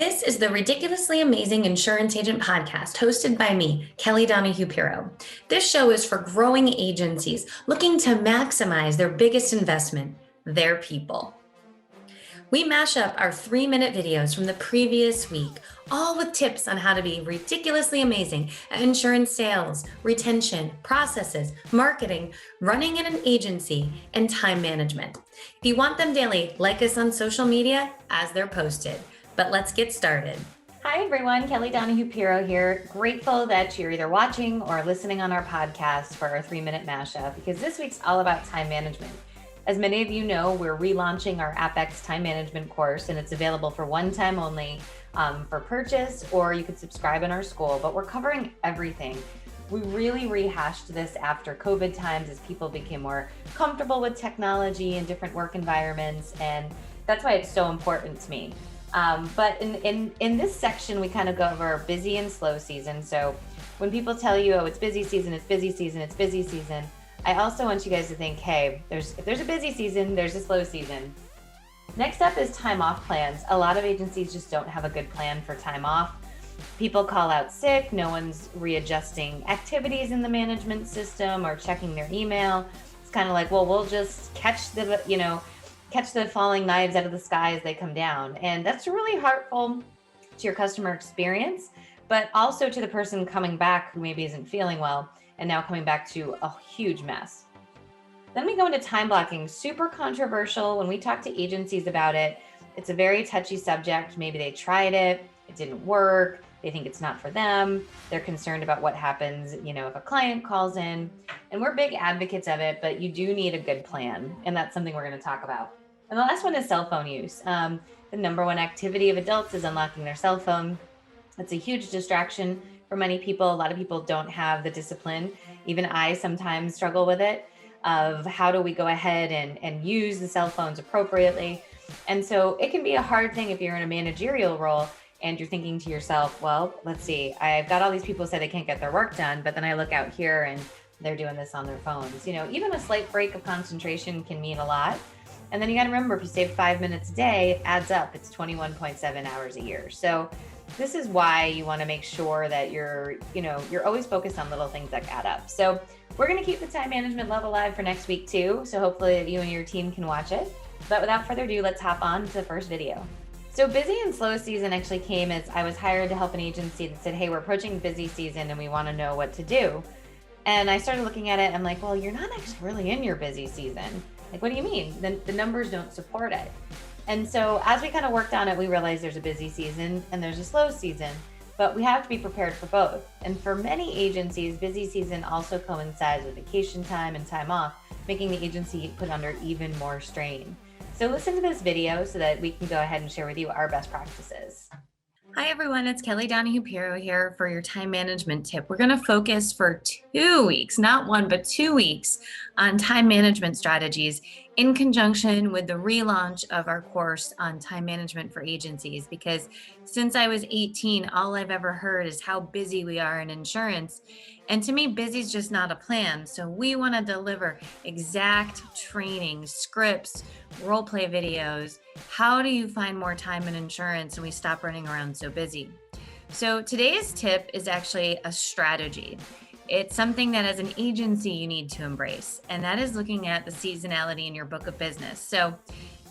This is the Ridiculously Amazing Insurance Agent podcast hosted by me, Kelly Donahue-Piro. This show is for growing agencies looking to maximize their biggest investment, their people. We mash up our 3-minute videos from the previous week, all with tips on how to be ridiculously amazing at insurance sales, retention, processes, marketing, running in an agency, and time management. If you want them daily, like us on social media as they're posted. But let's get started. Hi, everyone. Kelly Donahue-Piro here. Grateful that you're either watching or listening on our podcast for our 3-minute mashup, because this week's all about time management. As many of you know, we're relaunching our AppX time management course, and it's available for one time only for purchase, or you could subscribe in our school, but we're covering everything. We really rehashed this after COVID times as people became more comfortable with technology and different work environments, and that's why it's so important to me. But in this section, we kind of go over busy and slow season. So when people tell you, oh, it's busy season, it's busy season, it's busy season, I also want you guys to think, hey, if there's a busy season, there's a slow season. Next up is time off plans. A lot of agencies just don't have a good plan for time off. People call out sick, no one's readjusting activities in the management system or checking their email. It's kind of like, well, we'll just catch the falling knives out of the sky as they come down. And that's really hurtful to your customer experience, but also to the person coming back who maybe isn't feeling well and now coming back to a huge mess. Then we go into time blocking, super controversial. When we talk to agencies about it, it's a very touchy subject. Maybe they tried it, it didn't work. They think it's not for them. They're concerned about what happens, if a client calls in, and we're big advocates of it, but you do need a good plan. And that's something we're going to talk about. And the last one is cell phone use. The number one activity of adults is unlocking their cell phone. It's a huge distraction for many people. A lot of people don't have the discipline. Even I sometimes struggle with it, of how do we go ahead and use the cell phones appropriately. And so it can be a hard thing if you're in a managerial role and you're thinking to yourself, well, let's see, I've got all these people say they can't get their work done, but then I look out here and they're doing this on their phones. Even a slight break of concentration can mean a lot. And then you got to remember, if you save 5 minutes a day, it adds up. It's 21.7 hours a year. So this is why you want to make sure that you're always focused on little things that add up. So we're going to keep the time management love alive for next week too. So hopefully you and your team can watch it. But without further ado, let's hop on to the first video. So busy and slow season actually came as I was hired to help an agency that said, hey, we're approaching busy season and we want to know what to do. And I started looking at it. I'm like, well, you're not actually really in your busy season. Like, what do you mean? The numbers don't support it. And so as we kind of worked on it, we realized there's a busy season and there's a slow season, but we have to be prepared for both. And for many agencies, busy season also coincides with vacation time and time off, making the agency put under even more strain. So listen to this video so that we can go ahead and share with you our best practices. Hi, everyone. It's Kelly Donahue-Piro here for your time management tip. We're going to focus for 2 weeks, not one, but 2 weeks on time management strategies in conjunction with the relaunch of our course on time management for agencies. Because since I was 18, all I've ever heard is how busy we are in insurance. And to me, busy is just not a plan. So we want to deliver exact training, scripts, role play videos. How do you find more time in insurance and we stop running around so busy? So today's tip is actually a strategy. It's something that as an agency you need to embrace, and that is looking at the seasonality in your book of business. So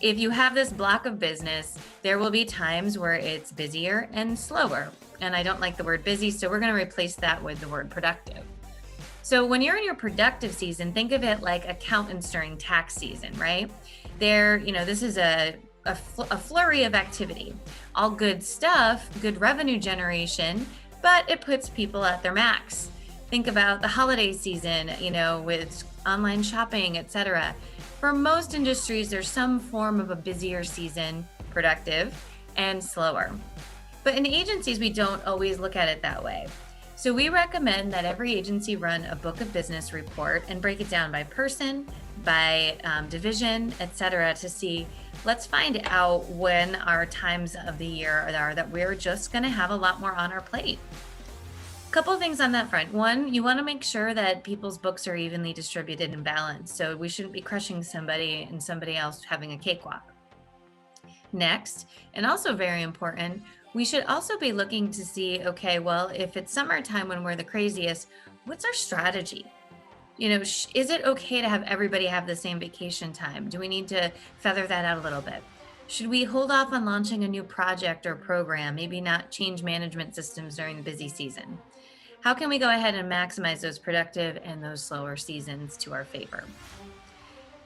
if you have this block of business, there will be times where it's busier and slower. And I don't like the word busy, so we're going to replace that with the word productive. So when you're in your productive season, think of it like accountants during tax season, right? This is a flurry of activity, all good stuff, good revenue generation, but it puts people at their max. Think about the holiday season, with online shopping, etc. For most industries, there's some form of a busier season, productive, and slower. But in agencies, we don't always look at it that way. So we recommend that every agency run a book of business report and break it down by person, by division, etc. to see, let's find out when our times of the year are that we're just going to have a lot more on our plate. Couple of things on that front. One, you want to make sure that people's books are evenly distributed and balanced. So we shouldn't be crushing somebody and somebody else having a cakewalk. Next, and also very important, We should also be looking to see, okay, well, if it's summertime when we're the craziest, what's our strategy? Is it okay to have everybody have the same vacation time? Do we need to feather that out a little bit? Should we hold off on launching a new project or program, maybe not change management systems during the busy season? How can we go ahead and maximize those productive and those slower seasons to our favor?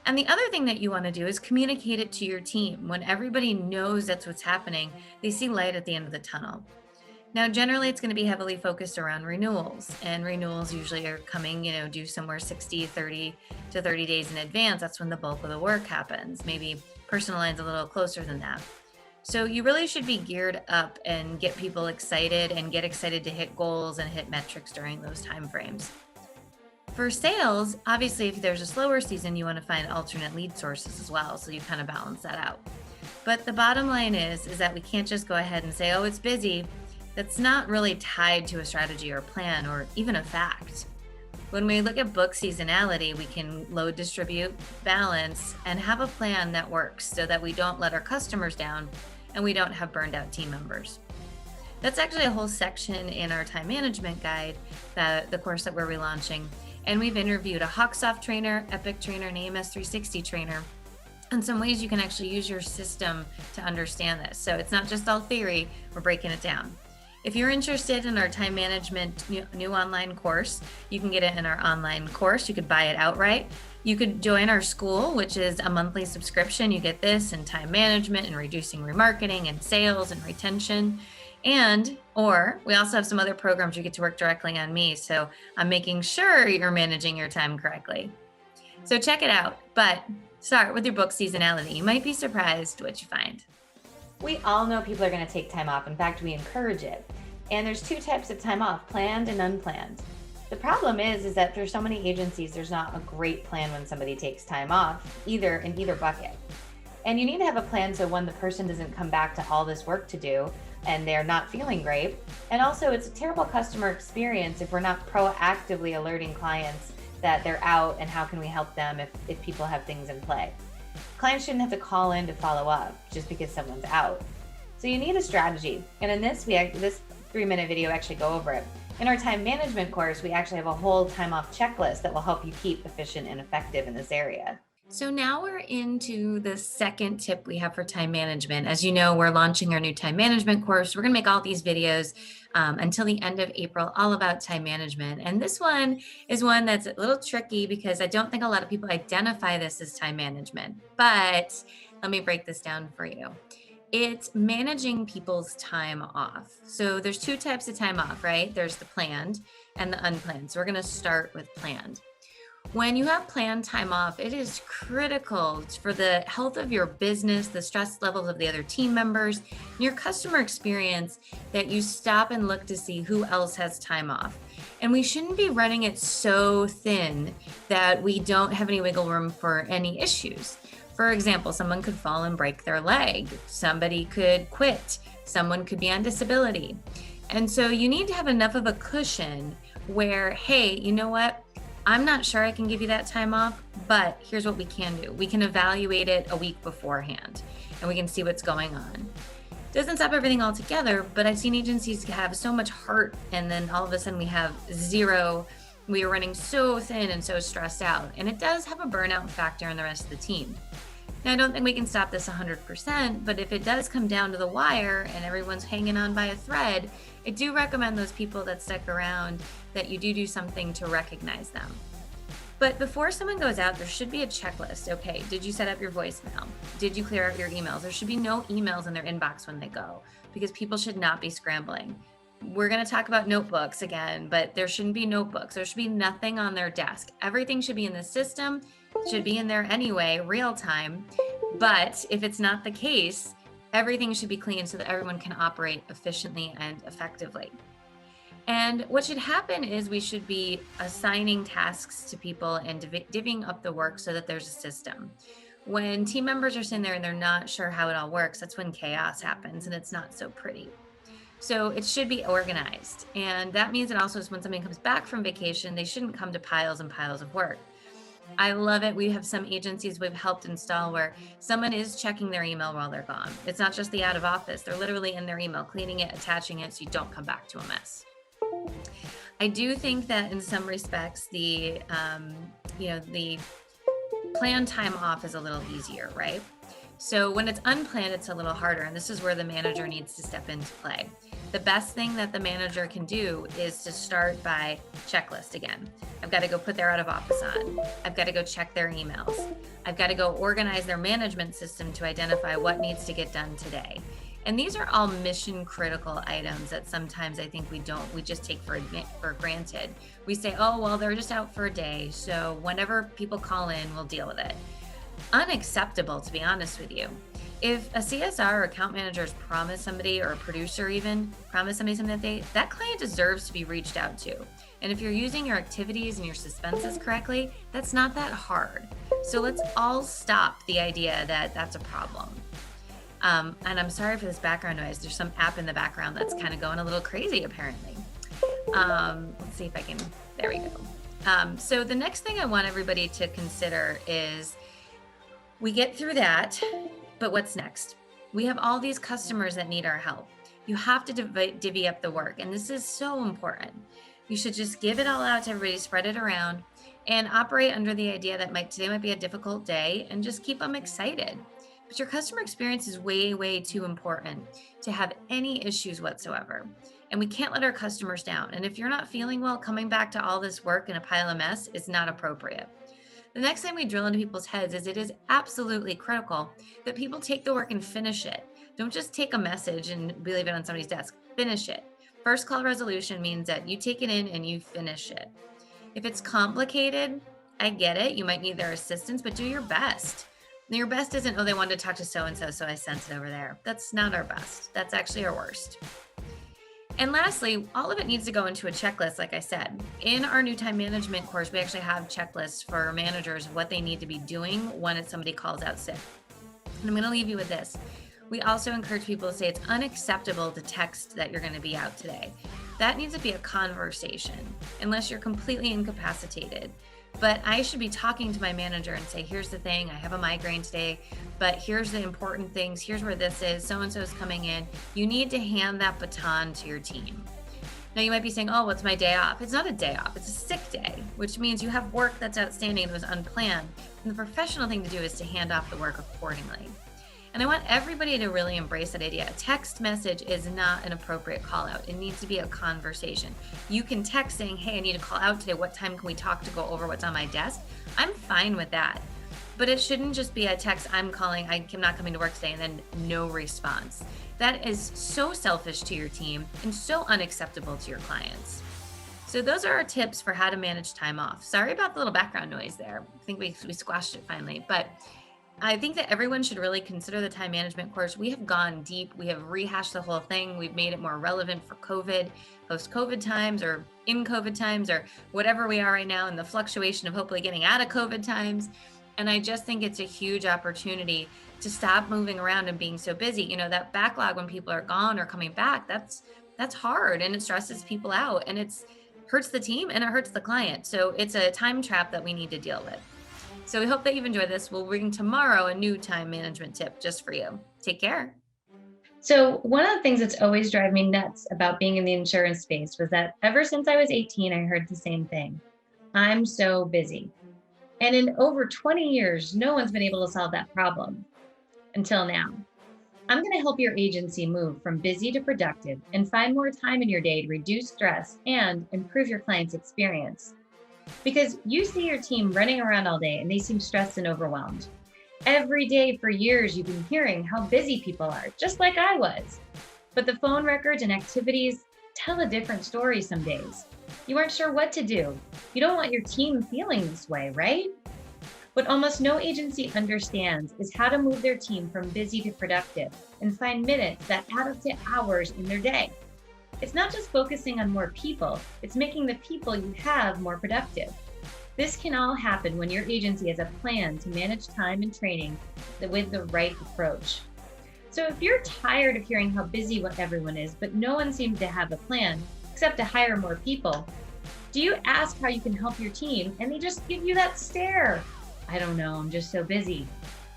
And the other thing that you want to do is communicate it to your team. When everybody knows that's what's happening, they see light at the end of the tunnel. Now, generally, it's going to be heavily focused around renewals, and renewals usually are coming, due somewhere 30 to 30 days in advance. That's when the bulk of the work happens. Maybe personal lines a little closer than that. So you really should be geared up and get people excited and get excited to hit goals and hit metrics during those timeframes. For sales, obviously, if there's a slower season, you want to find alternate lead sources as well. So you kind of balance that out. But the bottom line is that we can't just go ahead and say, oh, it's busy. That's not really tied to a strategy or plan or even a fact. When we look at book seasonality, we can load, distribute, balance, and have a plan that works so that we don't let our customers down and we don't have burned out team members. That's actually a whole section in our time management guide, the course that we're relaunching. And we've interviewed a Hawksoft trainer, Epic trainer, and AMS 360 trainer, and some ways you can actually use your system to understand this. So it's not just all theory, we're breaking it down. If you're interested in our time management new online course, you can get it in our online course. You could buy it outright. You could join our school, which is a monthly subscription. You get this and time management and reducing remarketing and sales and retention. Or we also have some other programs you get to work directly on me. So I'm making sure you're managing your time correctly. So check it out, but start with your book seasonality. You might be surprised what you find. We all know people are going to take time off. In fact, we encourage it. And there's two types of time off, planned and unplanned. The problem is that there's so many agencies, there's not a great plan when somebody takes time off, in either bucket. And you need to have a plan so when the person doesn't come back to all this work to do and they're not feeling great. And also it's a terrible customer experience if we're not proactively alerting clients that they're out and how can we help them if people have things in play. Clients shouldn't have to call in to follow up just because someone's out. So you need a strategy. And in this 3-minute video actually go over it. In our time management course, we actually have a whole time off checklist that will help you keep efficient and effective in this area. So now we're into the second tip we have for time management. As you know, we're launching our new time management course. We're going to make all these videos until the end of April, all about time management. And this one is one that's a little tricky because I don't think a lot of people identify this as time management. But let me break this down for you. It's managing people's time off. So there's two types of time off, right? There's the planned and the unplanned. So we're going to start with planned. When you have planned time off, it is critical for the health of your business, the stress levels of the other team members, your customer experience, that you stop and look to see who else has time off. And we shouldn't be running it so thin that we don't have any wiggle room for any issues. For example, someone could fall and break their leg. Somebody could quit. Someone could be on disability. And so you need to have enough of a cushion where, hey, you know what? I'm not sure I can give you that time off, but here's what we can do. We can evaluate it a week beforehand and we can see what's going on. Doesn't stop everything altogether, but I've seen agencies have so much heart and then all of a sudden we have zero. We are running so thin and so stressed out, and it does have a burnout factor on the rest of the team. Now, I don't think we can stop this 100%, but if it does come down to the wire and everyone's hanging on by a thread, I do recommend those people that stick around that you do something to recognize them. But before someone goes out, there should be a checklist. Okay, did you set up your voicemail? Did you clear out your emails? There should be no emails in their inbox when they go, because people should not be scrambling. We're going to talk about notebooks again, but there shouldn't be notebooks. There should be nothing on their desk. Everything should be in the system, should be in there anyway, real time. But if it's not the case, everything should be clean so that everyone can operate efficiently and effectively. And what should happen is we should be assigning tasks to people and divvying up the work so that there's a system. When team members are sitting there and they're not sure how it all works, that's when chaos happens and it's not so pretty. So it should be organized. And that means it also is when somebody comes back from vacation, they shouldn't come to piles and piles of work. I love it. We have some agencies we've helped install where someone is checking their email while they're gone. It's not just the out of office. They're literally in their email, cleaning it, attaching it so you don't come back to a mess. I do think that in some respects, the planned time off is a little easier, right? So when it's unplanned, it's a little harder. And this is where the manager needs to step into play. The best thing that the manager can do is to start by checklist again. I've got to go put their out of office on. I've got to go check their emails. I've got to go organize their management system to identify what needs to get done today. And these are all mission critical items that sometimes I think we just take for granted. We say, oh, well, they're just out for a day. So whenever people call in, we'll deal with it. Unacceptable, to be honest with you. If a CSR or account manager has promised somebody, or a producer even promised somebody something that client deserves to be reached out to. And if you're using your activities and your suspenses correctly, that's not that hard. So let's all stop the idea that that's a problem. And I'm sorry for this background noise. There's some app in the background that's kind of going a little crazy, apparently. Let's see if I can, there we go. So the next thing I want everybody to consider is we get through that, but what's next? We have all these customers that need our help. You have to divvy up the work, and this is so important. You should just give it all out to everybody, spread it around, and operate under the idea that today might be a difficult day, and just keep them excited. But your customer experience is way, way too important to have any issues whatsoever. And we can't let our customers down. And if you're not feeling well, coming back to all this work in a pile of mess is not appropriate. The next time we drill into people's heads is it is absolutely critical that people take the work and finish it. Don't just take a message and leave it on somebody's desk. Finish it. First call resolution means that you take it in and you finish it. If it's complicated, I get it. You might need their assistance, but do your best. Your best isn't, oh, they wanted to talk to so-and-so, so I sent it over there. That's not our best. That's actually our worst. And lastly, all of it needs to go into a checklist, like I said. In our new time management course, we actually have checklists for managers of what they need to be doing when somebody calls out sick. And I'm going to leave you with this. We also encourage people to say it's unacceptable to text that you're going to be out today. That needs to be a conversation, unless you're completely incapacitated. But I should be talking to my manager and say, here's the thing, I have a migraine today, but here's the important things, here's where this is, so-and-so is coming in. You need to hand that baton to your team. Now you might be saying, oh, what's my day off? It's not a day off, it's a sick day, which means you have work that's outstanding and was unplanned. And the professional thing to do is to hand off the work accordingly. And I want everybody to really embrace that idea. A text message is not an appropriate call out. It needs to be a conversation. You can text saying, hey, I need to call out today. What time can we talk to go over what's on my desk? I'm fine with that. But it shouldn't just be a text, I'm calling, I'm not coming to work today, and then no response. That is so selfish to your team and so unacceptable to your clients. So those are our tips for how to manage time off. Sorry about the little background noise there. I think we squashed it finally, but I think that everyone should really consider the time management course. We have gone deep. We have rehashed the whole thing. We've made it more relevant for COVID, post-COVID times, or in COVID times, or whatever we are right now, and the fluctuation of hopefully getting out of COVID times. And I just think it's a huge opportunity to stop moving around and being so busy. You know, that backlog when people are gone or coming back, that's hard, and it stresses people out, and it hurts the team and it hurts the client. So it's a time trap that we need to deal with. So we hope that you've enjoyed this. We'll bring tomorrow a new time management tip just for you. Take care. So one of the things that's always driven me nuts about being in the insurance space was that ever since I was 18, I heard the same thing. I'm so busy. And in over 20 years, no one's been able to solve that problem until now. I'm going to help your agency move from busy to productive and find more time in your day to reduce stress and improve your client's experience. Because you see your team running around all day and they seem stressed and overwhelmed. Every day for years, you've been hearing how busy people are, just like I was. But the phone records and activities tell a different story some days. You aren't sure what to do. You don't want your team feeling this way, right? What almost no agency understands is how to move their team from busy to productive and find minutes that add up to hours in their day. It's not just focusing on more people, it's making the people you have more productive. This can all happen when your agency has a plan to manage time and training with the right approach. So if you're tired of hearing how busy everyone is, but no one seems to have a plan except to hire more people, Do you ask how you can help your team and they just give you that stare? I don't know, I'm just so busy.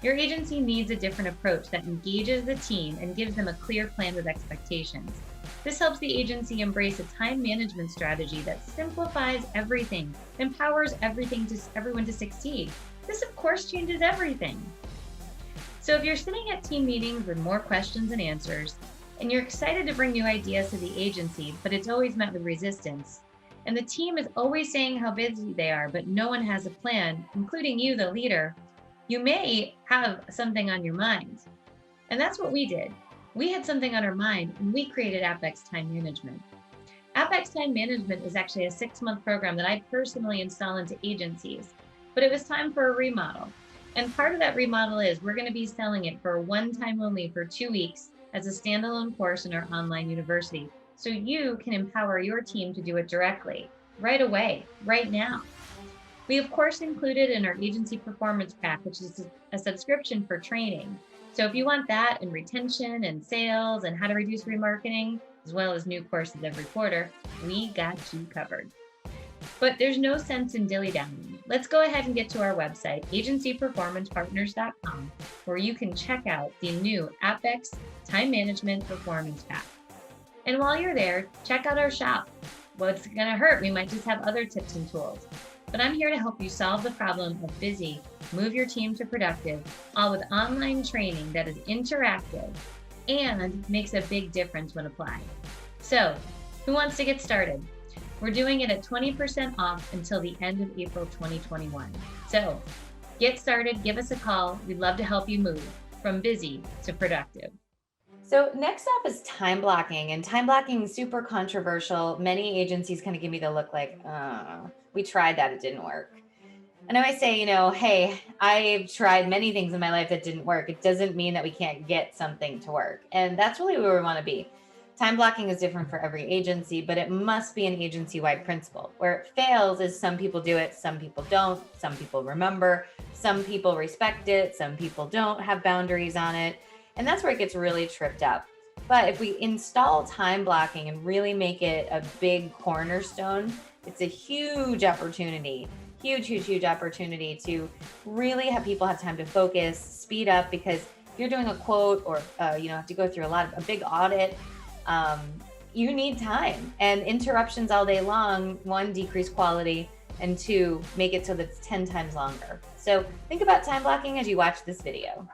Your agency needs a different approach that engages the team and gives them a clear plan with expectations. This helps the agency embrace a time management strategy that simplifies everything, empowers everyone to succeed. This, of course, changes everything. So if you're sitting at team meetings with more questions than answers, and you're excited to bring new ideas to the agency, but it's always met with resistance, and the team is always saying how busy they are, but no one has a plan, including you, the leader, you may have something on your mind. And that's what we did. We had something on our mind, and we created Apex Time Management. Apex Time Management is actually a 6-month program that I personally install into agencies, but it was time for a remodel. And part of that remodel is we're going to be selling it for one time only for 2 weeks as a standalone course in our online university. So you can empower your team to do it directly, right away, right now. We, of course, included in our agency performance pack, which is a subscription for training. So if you want that and retention and sales and how to reduce remarketing, as well as new courses every quarter, we got you covered. But there's no sense in dilly-dallying. Let's go ahead and get to our website, agencyperformancepartners.com, where you can check out the new Apex Time Management Performance Pack. And while you're there, check out our shop. What's going to hurt? We might just have other tips and tools. But I'm here to help you solve the problem of busy, move your team to productive, all with online training that is interactive and makes a big difference when applied. So, who wants to get started? We're doing it at 20% off until the end of April 2021. So, get started, give us a call. We'd love to help you move from busy to productive. So next up is time blocking, and time blocking is super controversial. Many agencies kind of give me the look like, we tried that, it didn't work. And I always say, hey, I've tried many things in my life that didn't work. It doesn't mean that we can't get something to work. And that's really where we want to be. Time blocking is different for every agency, but it must be an agency-wide principle. Where it fails is some people do it, some people don't, some people remember, some people respect it, some people don't have boundaries on it. And that's where it gets really tripped up. But if we install time blocking and really make it a big cornerstone, it's a huge opportunity, huge opportunity to really have people have time to focus, speed up, because if you're doing a quote or have to go through a big audit, you need time. And interruptions all day long, 1, decrease quality, and 2, make it so that it's 10 times longer. So think about time blocking as you watch this video.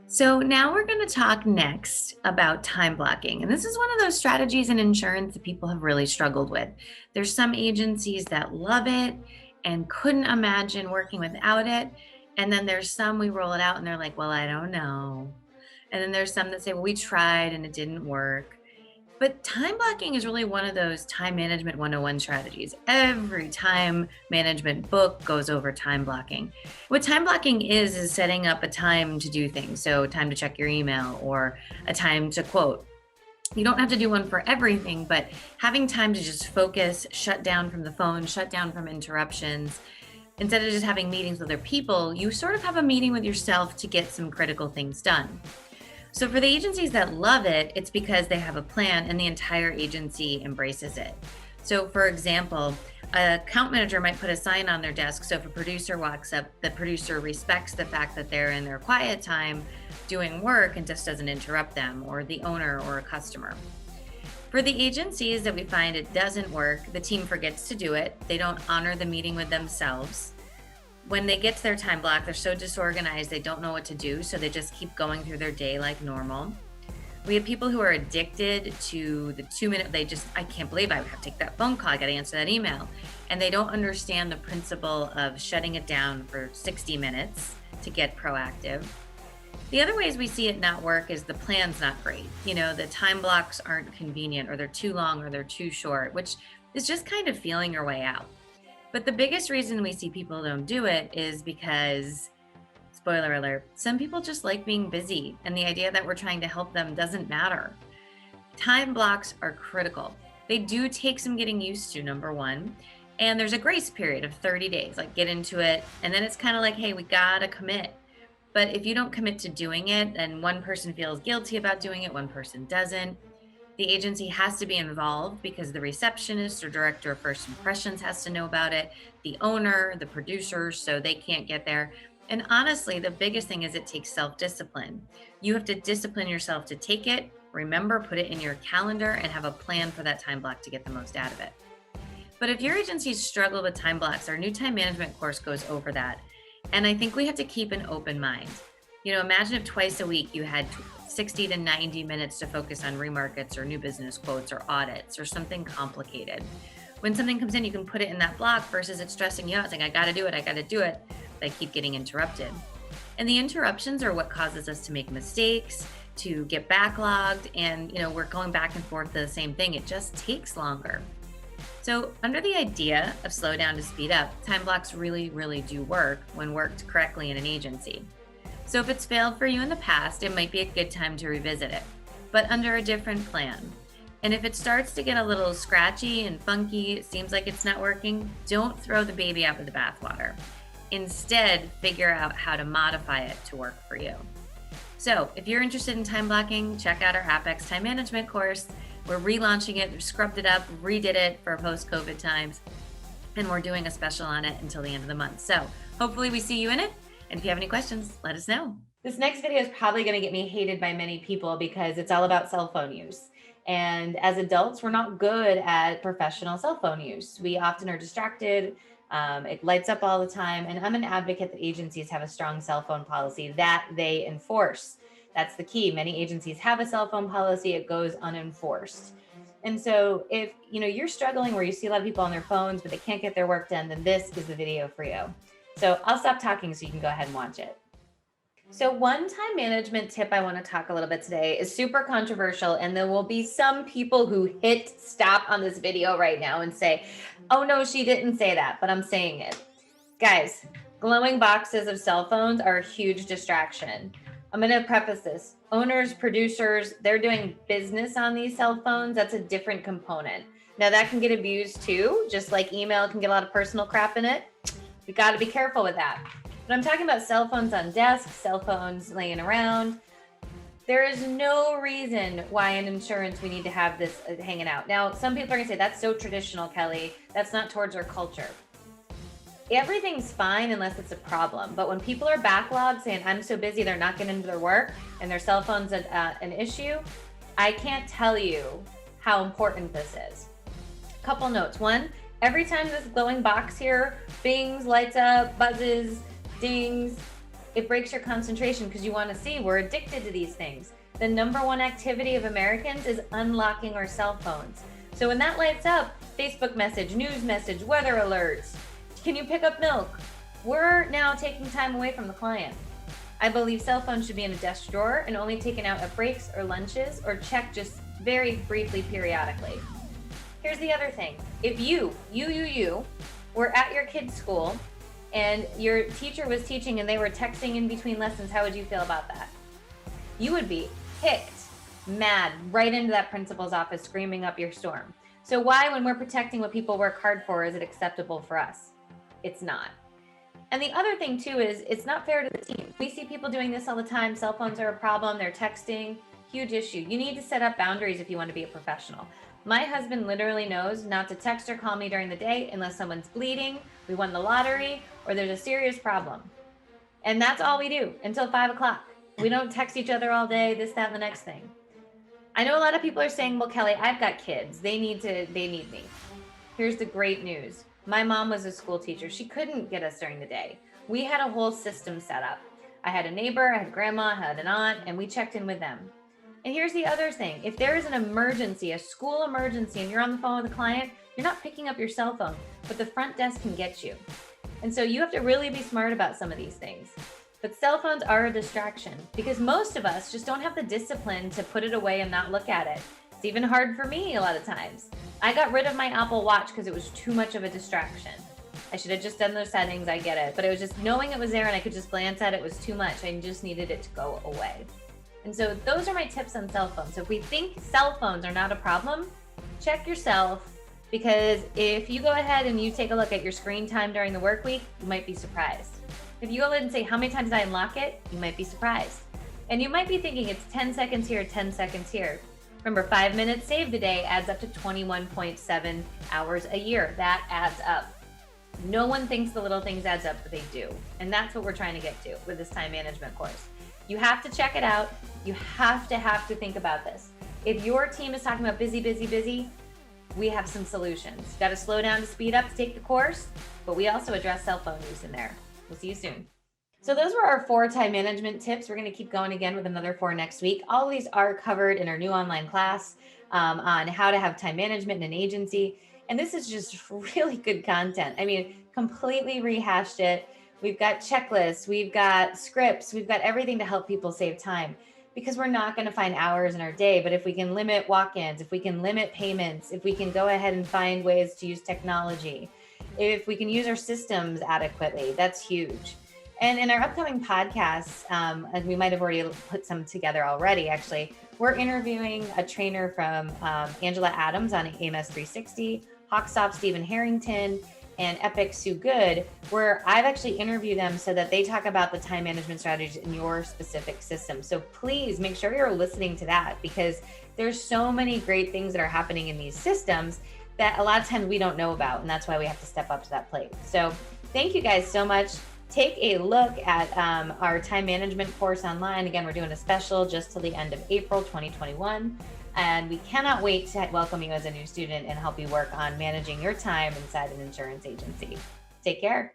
So now we're going to talk next about time blocking. And this is one of those strategies in insurance that people have really struggled with. There's some agencies that love it and couldn't imagine working without it. And then there's some, we roll it out and they're like, well, I don't know. And then there's some that say, well, we tried and it didn't work. But time blocking is really one of those time management 101 strategies. Every time management book goes over time blocking. What time blocking is setting up a time to do things. So time to check your email or a time to quote. You don't have to do one for everything, but having time to just focus, shut down from the phone, shut down from interruptions. Instead of just having meetings with other people, you sort of have a meeting with yourself to get some critical things done. So for the agencies that love it, it's because they have a plan and the entire agency embraces it. So for example, a account manager might put a sign on their desk. So if a producer walks up, the producer respects the fact that they're in their quiet time doing work and just doesn't interrupt them, or the owner or a customer. For the agencies that we find it doesn't work, the team forgets to do it. They don't honor the meeting with themselves. When they get to their time block, they're so disorganized, they don't know what to do, so they just keep going through their day like normal. We have people who are addicted to the 2-minute, I can't believe I have to take that phone call, I gotta answer that email. And they don't understand the principle of shutting it down for 60 minutes to get proactive. The other ways we see it not work is the plan's not great. The time blocks aren't convenient, or they're too long, or they're too short, which is just kind of feeling your way out. But the biggest reason we see people don't do it is because, spoiler alert, some people just like being busy, and the idea that we're trying to help them doesn't matter. Time blocks are critical. They do take some getting used to, number one, and there's a grace period of 30 days, like get into it, and then it's kind of like, hey, we gotta commit. But if you don't commit to doing it, and one person feels guilty about doing it, one person doesn't, The agency has to be involved because the receptionist or director of first impressions has to know about it, the owner, the producers, so they can't get there. And honestly, the biggest thing is it takes self discipline. You have to discipline yourself to take it, remember, put it in your calendar, and have a plan for that time block to get the most out of it. But if your agencies struggle with time blocks, our new time management course goes over that. And I think we have to keep an open mind. Imagine if twice a week you had 60 to 90 minutes to focus on remarkets or new business quotes or audits or something complicated. When something comes in, you can put it in that block versus it's stressing you out, saying, I got to do it. But I keep getting interrupted. And the interruptions are what causes us to make mistakes, to get backlogged, and we're going back and forth to the same thing. It just takes longer. So under the idea of slow down to speed up, time blocks really, really do work when worked correctly in an agency. So if it's failed for you in the past, it might be a good time to revisit it, but under a different plan. And if it starts to get a little scratchy and funky, it seems like it's not working, don't throw the baby out with the bathwater. Instead, figure out how to modify it to work for you. So if you're interested in time blocking, check out our Apex time management course. We're relaunching it, we've scrubbed it up, redid it for post-COVID times, and we're doing a special on it until the end of the month. So hopefully we see you in it. And if you have any questions, let us know. This next video is probably going to get me hated by many people because it's all about cell phone use. And as adults, we're not good at professional cell phone use. We often are distracted. It lights up all the time. And I'm an advocate that agencies have a strong cell phone policy that they enforce. That's the key. Many agencies have a cell phone policy. It goes unenforced. And so if you're struggling where you see a lot of people on their phones, but they can't get their work done, then this is the video for you. So I'll stop talking so you can go ahead and watch it. So one time management tip I want to talk a little bit today is super controversial, and there will be some people who hit stop on this video right now and say, oh no, she didn't say that, but I'm saying it. Guys, glowing boxes of cell phones are a huge distraction. I'm going to preface this. Owners, producers, they're doing business on these cell phones. That's a different component. Now that can get abused too, just like email can get a lot of personal crap in it. We got to be careful with that. But I'm talking about cell phones on desks, cell phones laying around. There is no reason why in insurance we need to have this hanging out. Now, some people are going to say, that's so traditional, Kelly. That's not towards our culture. Everything's fine unless it's a problem. But when people are backlogged saying, I'm so busy, they're not getting into their work and their cell phone's an issue, I can't tell you how important this is. Couple notes. One, every time this glowing box here bings, lights up, buzzes, dings, it breaks your concentration because you want to see we're addicted to these things. The number one activity of Americans is unlocking our cell phones. So when that lights up, Facebook message, news message, weather alerts, can you pick up milk? We're now taking time away from the client. I believe cell phones should be in a desk drawer and only taken out at breaks or lunches or checked just very briefly periodically. Here's the other thing. If you were at your kid's school and your teacher was teaching and they were texting in between lessons, how would you feel about that? You would be ticked, mad, right into that principal's office, screaming up your storm. So why, when we're protecting what people work hard for, is it acceptable for us? It's not. And the other thing too is it's not fair to the team. We see people doing this all the time. Cell phones are a problem. They're texting, huge issue. You need to set up boundaries if you want to be a professional. My husband literally knows not to text or call me during the day unless someone's bleeding, we won the lottery, or there's a serious problem. And that's all we do until 5 o'clock. We don't text each other all day, this, that, and the next thing. I know a lot of people are saying, well, Kelly, I've got kids. They need me. Here's the great news. My mom was a school teacher. She couldn't get us during the day. We had a whole system set up. I had a neighbor, I had grandma, I had an aunt, and we checked in with them. And here's the other thing. If there is an emergency, a school emergency, and you're on the phone with a client, you're not picking up your cell phone, but the front desk can get you. And so you have to really be smart about some of these things. But cell phones are a distraction because most of us just don't have the discipline to put it away and not look at it. It's even hard for me a lot of times. I got rid of my Apple Watch because it was too much of a distraction. I should have just done those settings, I get it. But it was just knowing it was there and I could just glance at it was too much. I just needed it to go away. And so those are my tips on cell phones. So if we think cell phones are not a problem, check yourself, because if you go ahead and you take a look at your screen time during the work week, you might be surprised. If you go ahead and say, how many times did I unlock it? You might be surprised. And you might be thinking it's 10 seconds here, 10 seconds here. Remember, 5 minutes saved a day adds up to 21.7 hours a year. That adds up. No one thinks the little things adds up, but they do. And that's what we're trying to get to with this time management course. You have to check it out. You have to think about this. If your team is talking about busy, we have some solutions. You got to slow down to speed up to take the course, but we also address cell phone use in there. We'll see you soon. So those were our 4 time management tips. We're going to keep going again with another 4 next week. All of these are covered in our new online class on how to have time management in an agency. And this is just really good content. I mean, completely rehashed it. We've got checklists, we've got scripts, we've got everything to help people save time, because we're not going to find hours in our day. But if we can limit walk-ins, if we can limit payments, if we can go ahead and find ways to use technology, if we can use our systems adequately, that's huge. And in our upcoming podcasts, and we might have already put some together already, actually, we're interviewing a trainer from Angela Adams on AMS 360, Hawkstop Stephen Harrington, and Epic Sue Good, where I've actually interviewed them so that they talk about the time management strategies in your specific system. So please make sure you're listening to that, because there's so many great things that are happening in these systems that a lot of times we don't know about. And that's why we have to step up to that plate. So thank you guys so much. Take a look at our time management course online. Again, we're doing a special just till the end of April 2021. And we cannot wait to welcome you as a new student and help you work on managing your time inside an insurance agency. Take care.